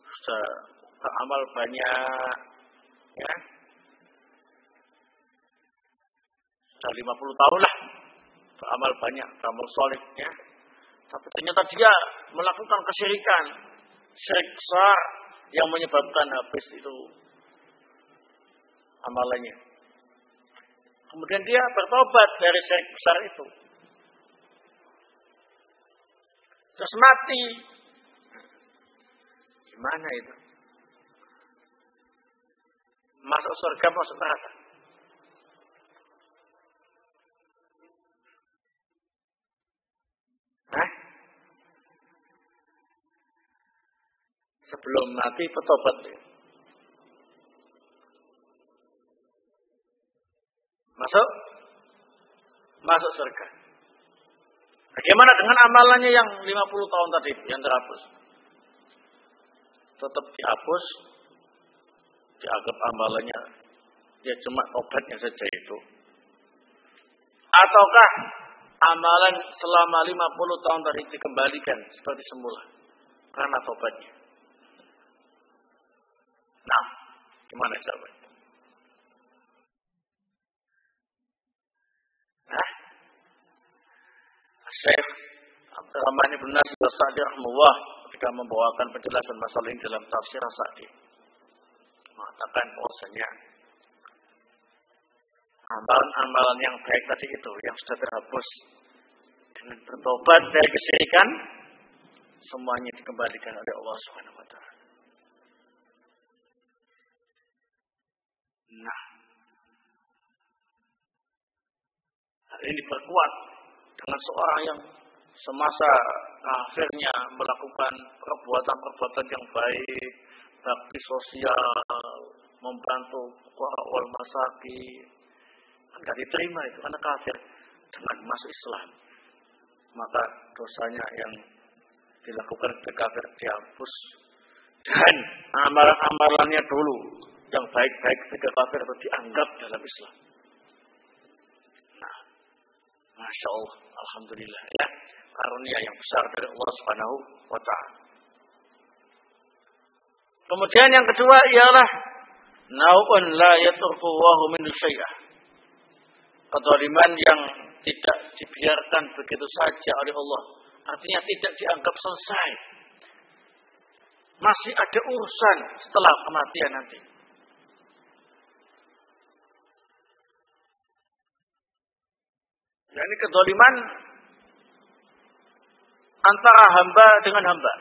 sudah beramal banyak, ya, sudah 50 tahun lah beramal banyak, beramal soleh, ya, tapi ternyata dia melakukan kesyirikan, syirik besar yang menyebabkan habis itu amalannya. Kemudian dia bertobat dari syirik besar itu. Terus mati. Gimana itu? Masuk surga, masuk neraka? Sebelum mati bertobat. Masuk surga. Bagaimana dengan amalannya yang 50 tahun tadi yang terhapus? Tetap dihapus, dianggap amalannya ya cuma obatnya saja itu. Ataukah amalan selama 50 tahun tadi dikembalikan seperti semula karena tobatnya? Nah, gimana jawabannya? Syekh Abdurrahman Ibn Nasir As-Sa'di rahimahullah ketika membawakan penjelasan masalah ini dalam tafsir As-Sa'di mengatakan bahwasanya amalan-amalan yang baik tadi itu yang sudah terhapus dengan bertobat dari kesyirikan semuanya dikembalikan oleh Allah Subhanahu wa taala. Nah, Dan ini diperkuat dengan seorang yang semasa kafirnya melakukan perbuatan-perbuatan yang baik, bakti sosial, membantu wal masakin, tidak diterima itu karena kafir. Dengan masuk Islam, maka dosanya yang dilakukan ketika kafir dihapus, dan amalan-amalannya dulu yang baik-baik ketika kafir itu dianggap dalam Islam. Nah, Masya Allah, Alhamdulillah ya, karunia yang besar dari Allah Subhanahu wa Ta'ala. Kemudian yang kedua ialah nau'un la yaturkuwahu min syai'ah, kezaliman yang tidak dibiarkan begitu saja oleh Allah. Artinya tidak dianggap selesai. Masih ada urusan setelah kematian nanti. Ini kezaliman antara hamba dengan hamba.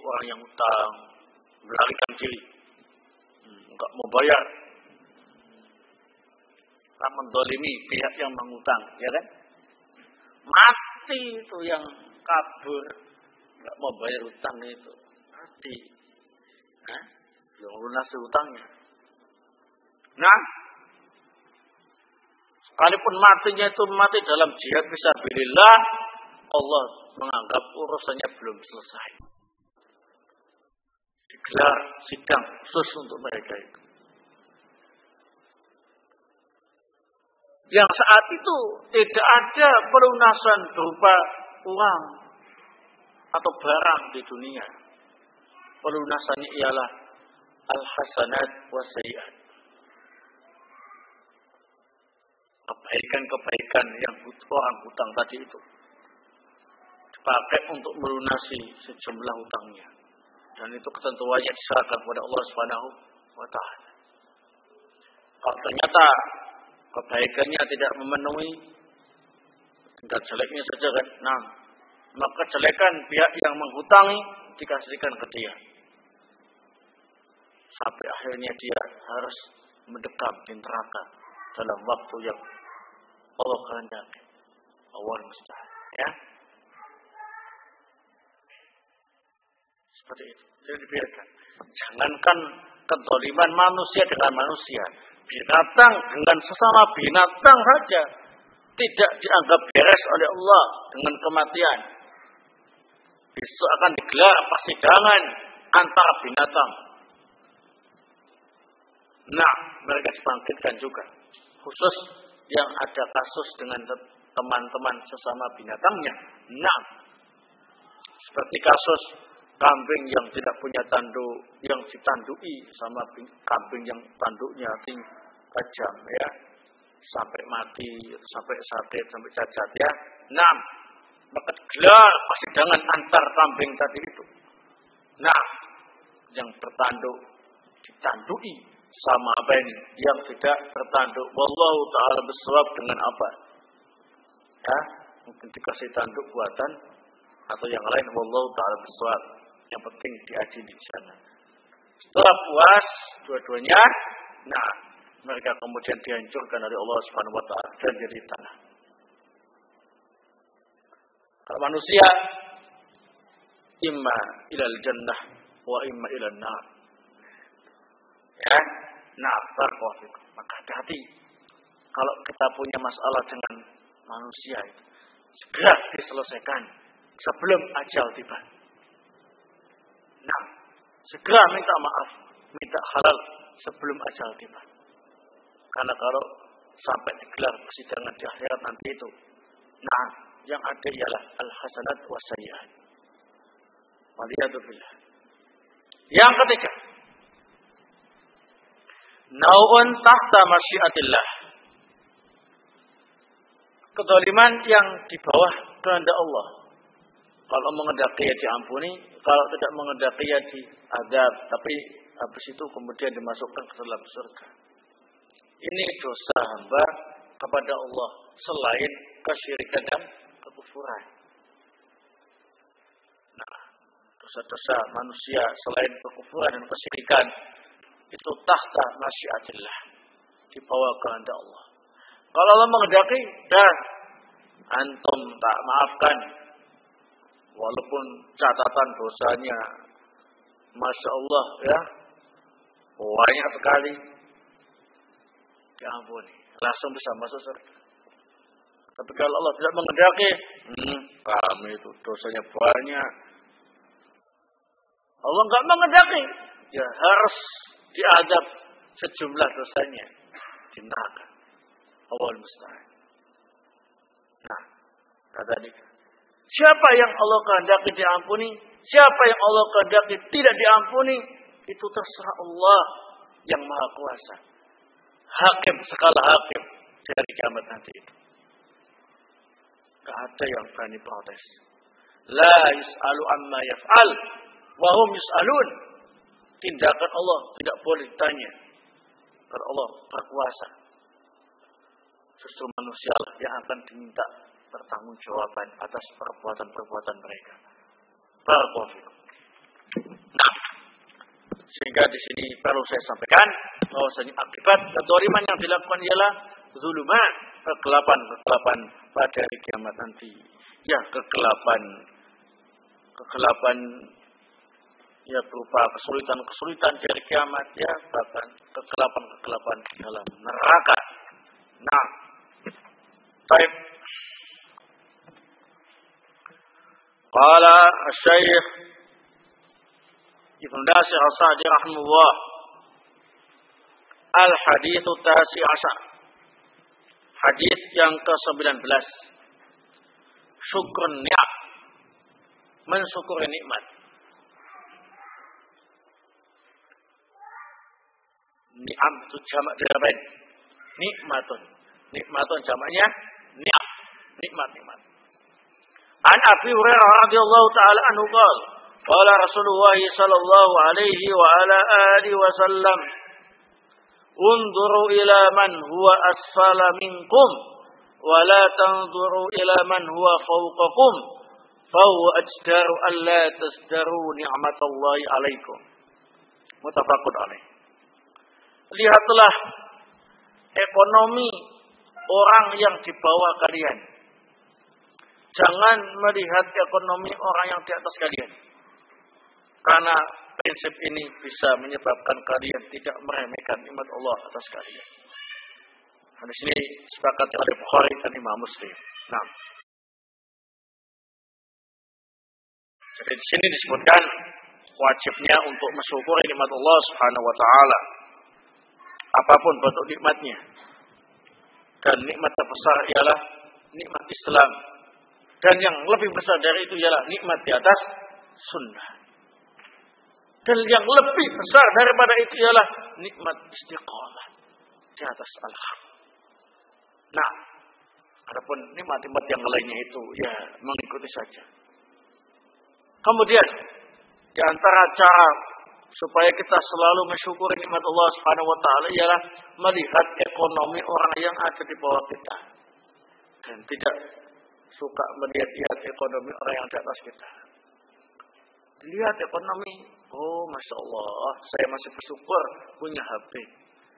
Orang yang hutang melarikan diri, enggak mau bayar, tak mendolimi pihak yang mengutang, ya kan? Mati itu yang kabur, enggak mau bayar hutang itu, mati. Yang lunasi hutangnya. Nah, sekalipun matinya itu mati dalam jihad fisabilillah, Allah menganggap urusannya belum selesai. Gelar sidang khusus untuk mereka itu. Yang saat itu tidak ada pelunasan berupa uang atau barang di dunia. Pelunasannya ialah al-hasanat wa sayyi'at. Kebaikan-kebaikan yang orang hutang tadi itu dipakai untuk melunasi sejumlah hutangnya. Dan itu ketentuannya diserahkan kepada Allah Subhanahu wa Ta'ala. Kalau ternyata kebaikannya tidak memenuhi, tinggal jeleknya saja kan. Nah, maka kejelekan pihak yang menghutangi dikasihkan ke dia. Sampai akhirnya dia harus mendekam di neraka dalam waktu yang Allah kehendaki. Allah mustahil. Ya. Seperti itu. Jadi dibiarkan. Jangankan kezaliman manusia dengan manusia, binatang dengan sesama binatang saja tidak dianggap beres oleh Allah dengan kematian. Besok akan digelar persidangan antara binatang. Nah, mereka dibangkitkan juga. Khusus yang ada kasus dengan teman-teman sesama binatangnya. Nah, seperti kasus kambing yang tidak punya tanduk, yang ditandui sama kambing yang tanduknya tajam ya, sampai mati, sampai sakit, sampai cacat ya. Nah, maka gelar persidangan antar kambing tadi itu. Nah, yang bertanduk ditandui sama apa ini? Yang tidak bertanduk, wallahu ta'ala bisawab dengan apa? Ya, mungkin dikasih tanduk buatan atau yang lain, wallahu ta'ala bisawab. Yang penting diadili di sana. Setelah puas dua-duanya, nah mereka kemudian dihancurkan oleh Allah Subhanahu wa Ta'ala dan jadi tanah. Kalau manusia, imma ilal jannah wa imma ilal nar. Ya, nah barakallahu. Maka hati-hati kalau kita punya masalah dengan manusia itu, segera diselesaikan sebelum ajal tiba. Nah, segera minta maaf, minta halal sebelum ajal tiba. Karena kalau sampai digelar persidangan di akhirat nanti itu, nah, yang ada ialah al-hasanat wa sayyi'at. Waliyadzubillah. Yang ketiga, nau'un tahta masyiatillah. Kezaliman yang di bawah kehendak Allah. Kalau mengendaki ya diampuni, kalau tidak mengendaki ya diazab, tapi habis itu kemudian dimasukkan ke dalam surga. Ini dosa hamba kepada Allah selain kesyirikan dan kekufuran. Nah, dosa-dosa manusia selain kekufuran dan kesyirikan itu tahta masyiatillah, di bawah kehendak Allah. Kalau Allah menghendaki, dah antum tak maafkan, walaupun catatan dosanya, masya Allah ya, banyak sekali, diampuni, langsung bisa masuk surga. Tapi kalau Allah tidak menghendaki, kami itu dosanya banyak. Allah enggak menghendaki, ya harus diadab sejumlah dosanya di neraka. Allahul musta'an. Nah, kata dia, siapa yang Allah kehendaki diampuni, siapa yang Allah kehendaki tidak diampuni, itu terserah Allah yang Maha Kuasa. Hakim, skala hakim dari kiamat nanti itu. Gak ada yang berani protes. La yus'alu amma yaf'al wa hum yus'alun. Tindakan Allah tidak boleh ditanya, karena Allah berkuasa. Justru manusia yang akan diminta pertanggungjawaban atas perbuatan-perbuatan mereka. Barakallahu. Nah, sehingga di sini perlu saya sampaikan bahwasanya akibat kezaliman yang dilakukan ialah zulumat, kegelapan pada hari kiamat nanti. Ya, kegelapan ya berupa kesulitan di hari kiamat, ya bahkan kegelapan dalam neraka. Nah, baik. Qala Asy-Syaikh Ibnu Nasir As-Sa'di rahimahullah, al-hadits at-tasi' asyar. Hadis yang ke-19. Syukur ni'am. Mensyukuri nikmat. Ni'am itu jamak dari apa ini? Nikmatun. Nikmatun jamaknya ni'am. Nikmat. An Abi Hurairah radhiyallahu taala anhu qala, qala Rasulullah sallallahu alaihi wa ala alihi wasallam, unzuru ila man huwa asfala minkum wa la tanzuru ila man huwa fawqakum fa huwa ajdaru an la tasdaru ni'matallahi alaikum. Muttafaqun alaih. Lihatlah ekonomi orang yang di bawah kalian. Jangan melihat ekonomi orang yang di atas kalian. Karena prinsip ini bisa menyebabkan kalian tidak meremehkan nikmat Allah atas kalian. Hadis ini sepakat oleh Bukhari dan Imam Muslim. Nah, jadi di sini disebutkan wajibnya untuk mensyukuri nikmat Allah Subhanahu wa taala. Apapun bentuk nikmatnya. Dan nikmat terbesar ialah nikmat Islam. Dan yang lebih besar dari itu ialah nikmat di atas sunnah. Dan yang lebih besar daripada itu ialah nikmat istiqamah di atas al-haq. Nah, adapun nikmat-nikmat yang lainnya itu ya mengikuti saja. Kemudian di antara cara supaya kita selalu mensyukuri nikmat Allah Subhanahu wa taala ialah melihat ekonomi orang yang ada di bawah kita. Dan tidak suka melihat ekonomi orang yang di atas kita. Lihat ekonomi, oh Masya Allah, saya masih bersyukur punya HP.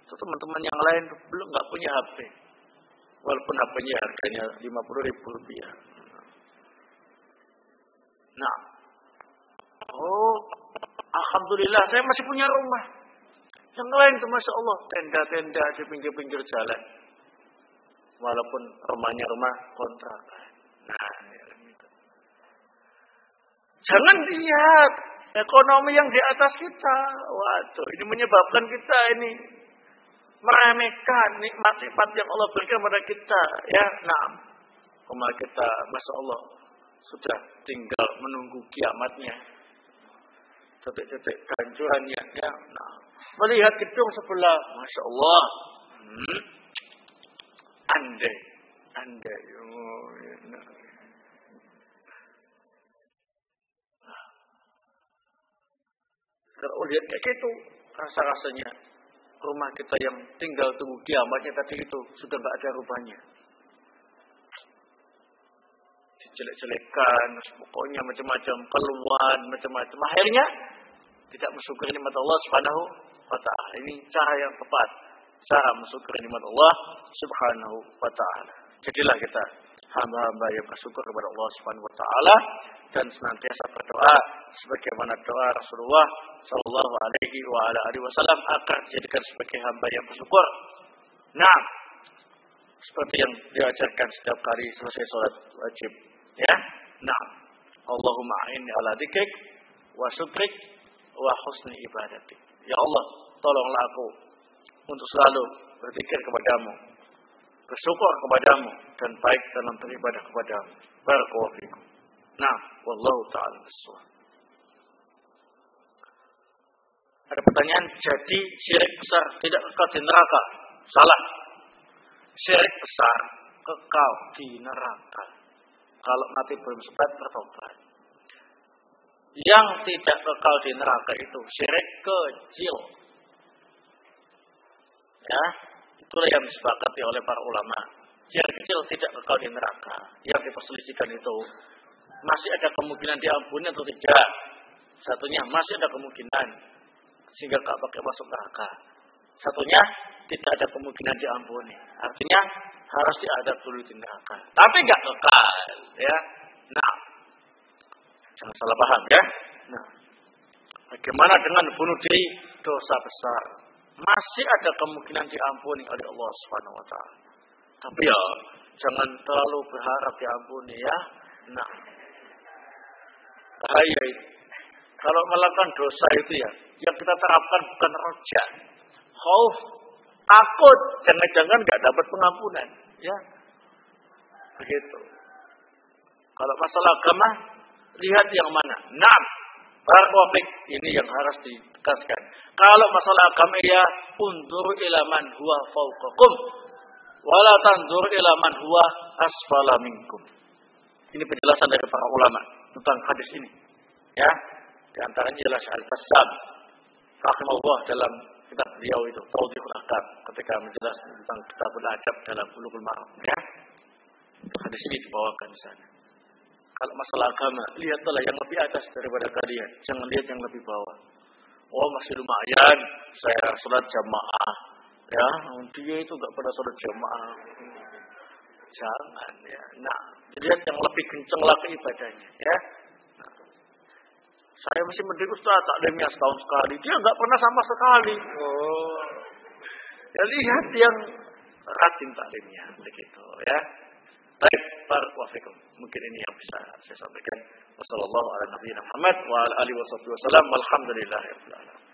Itu teman-teman yang lain belum nggak punya HP. Walaupun HP-nya harganya Rp50.000. Nah, oh alhamdulillah saya masih punya rumah. Yang lain itu Masya Allah, tenda-tenda di pinggir-pinggir jalan. Walaupun rumahnya rumah kontrakan. Nah, gitu. Jangan lihat ekonomi yang di atas kita. Waduh, ini menyebabkan kita ini meremehkan nikmat-nikmat yang Allah berikan pada kita. Ya, nah, kemarin kita, Masya Allah, sudah tinggal menunggu kiamatnya. Detik-detik kehancurannya. Ya, nah, melihat gedung sebelah, Masya Allah, andai. Oh, ya, nah. Kalau lihat kayak gitu, rasa-rasanya rumah kita yang tinggal tunggu kiamatnya tadi itu sudah nggak ada rupanya. jelek-jelekan, pokoknya macam-macam keluhan, macam-macam. Akhirnya tidak mensyukuri nikmat Allah Subhanahu wa taala. Ini cara yang tepat, cara mensyukuri nikmat Allah Subhanahu wa taala. Jadilah kita hamba-hamba yang bersyukur kepada Allah Subhanahu wa taala dan senantiasa berdoa sebagaimana doa Rasulullah sallallahu alaihi wasallam agar dijadikan sebagai hamba yang bersyukur. Nah, seperti yang diajarkan setiap kali selesai sholat wajib, ya. Nah, Allahumma a'inni ala dzikrik wa syukrik wa husni ibadatik. Ya Allah, tolonglah aku untuk selalu berzikir kepadamu, bersyukur kepadamu, dan baik dalam beribadah kepadamu. Barakallahu fikum. Nah, wallahu ta'ala bissawab. Ada pertanyaan, jadi syirik besar tidak kekal di neraka? Salah. Syirik besar kekal di neraka kalau mati belum sempat bertobat. Yang tidak kekal di neraka itu syirik kecil. Ya, itulah yang disepakati oleh para ulama. Syirik kecil tidak kekal di neraka. Yang diperselisihkan itu masih ada kemungkinan diampuni atau tidak. Satunya masih ada kemungkinan sehingga gak pakai masuk neraka. Satunya tidak ada kemungkinan diampuni. Artinya harus diadab dulu di neraka. Tapi gak kekal, ya. Nah, jangan salah paham, ya. Nah, bagaimana dengan bunuh diri? Dosa besar. Masih ada kemungkinan diampuni oleh Allah Subhanahu wa taala. Tapi ya, jangan terlalu berharap diampuni, ya. Nah, bahaya itu. Kalau melakukan dosa itu ya, yang kita terapkan bukan roja, khauf, takut, jangan-jangan nggak dapat pengampunan, ya. Begitu. Kalau masalah agama, lihat yang mana. Nah, barakallahu, ini yang harus ditegaskan. Kalau masalah agama ya, undur ila man huwa fawqakum, wala tandur ila man huwa asfala minkum. Ini penjelasan dari para ulama tentang hadis ini, ya. Di antaranya jelas Al-Bassam rahimahullah dalam kitab beliau itu Tawdihul Ahkam ketika menjelaskan tentang Kitabul Adab dalam Bulughul Maram, ya. Hadis ini dibawakan di sana. Kalau masalah agama, lihatlah yang lebih atas daripada kalian, jangan lihat yang lebih bawah. Oh, masih lumayan saya sholat jamaah, ya. Dia itu enggak pernah sholat jamaah. Jangan, ya. Nah, lihat yang lebih kenceng lagi ibadahnya, ya. Saya masih mending Ustaz, taklimnya setahun sekali. Dia enggak pernah sama sekali. Oh. Ya lihat yang rajin taklimnya, begitu, ya. Baik, barakallahu fikum. Mungkin ini yang bisa saya sampaikan. Wassallallahu ala nabiyina Muhammad wa ala alihi wasallam. Walhamdulillahirabbil alamin.